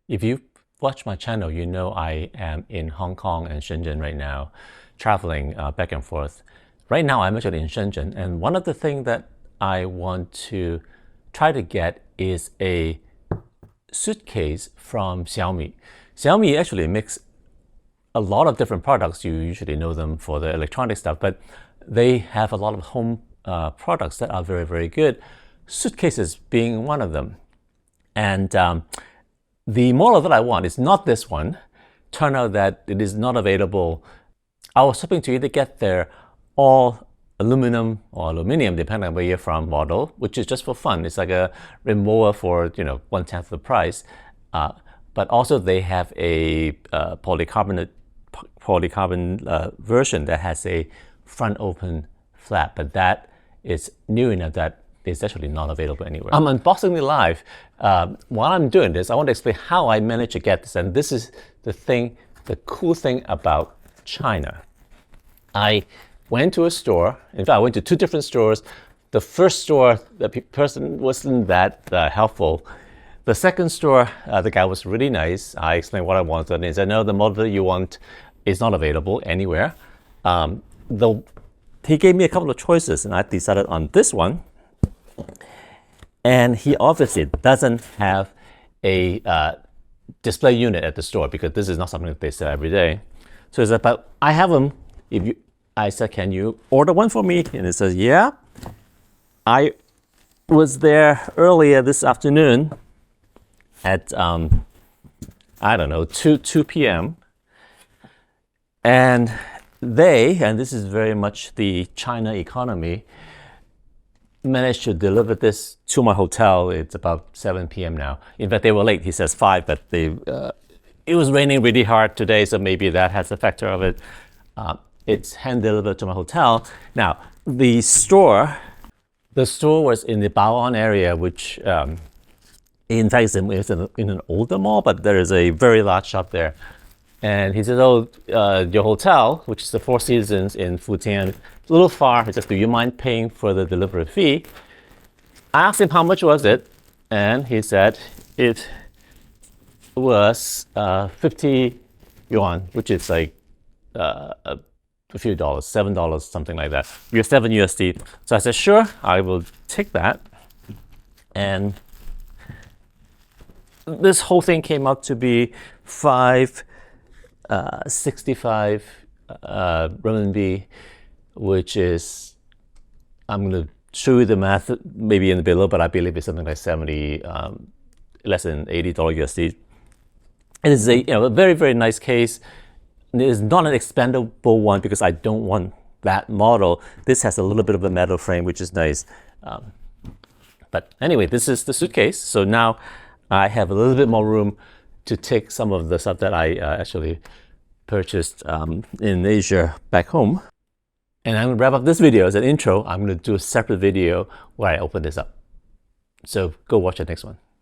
If you watch my channel, you know I am in Hong Kong and Shenzhen right now, traveling back and forth. Right now, I'm actually in Shenzhen, and one of the things that I want to try to get is a suitcase from Xiaomi. Xiaomi actually makes a lot of different products. You usually know them for the electronic stuff, but they have a lot of home products that are very, very good. Suitcases being one of them. And the model that I want is not this one. Turned out that it is not available. I was hoping to either get their all aluminum or aluminium, depending on where you're from, model, which is just for fun. It's like a remover for 1/10 the price. But also they have a polycarbon version that has a front open flap, but that is new enough that it's actually not available anywhere. I'm unboxing it live. While I'm doing this, I want to explain how I managed to get this. And this is the cool thing about China. I went to a store. In fact, I went to two different stores. The first store, the person wasn't that helpful. The second store, the guy was really nice. I explained what I wanted, and he said, no, the model you want is not available anywhere. He gave me a couple of choices, and I decided on this one. And he obviously doesn't have a display unit at the store because this is not something that they sell every day. So he said, but I have them. I said, can you order one for me? And he says, yeah. I was there earlier this afternoon at, I don't know, 2 p.m. And this is very much the China economy, managed to deliver this to my hotel. It's about 7 p.m. now. In fact, they were late. He says 5, but it was raining really hard today, so maybe that has a factor of it. It's hand delivered to my hotel. Now, the store was in the Bao'an area, which in fact is in an older mall, but there is a very large shop there. And he said, oh, your hotel, which is the Four Seasons in Futian, a little far. He says, do you mind paying for the delivery fee? I asked him how much was it, and he said it was 50 yuan, which is like a few dollars, $7, something like that. $7 USD. So I said, sure, I will take that. And this whole thing came out to be 565 renminbi, which is, I'm going to show you the math maybe in the below, but I believe it's something like 70, less than $80 USD. It is a very, very nice case. It is not an expandable one because I don't want that model. This has a little bit of a metal frame, which is nice. But anyway, this is the suitcase. So now I have a little bit more room to take some of the stuff that I actually purchased in Asia back home. And I'm going to wrap up this video as an intro. I'm going to do a separate video where I open this up. So go watch the next one.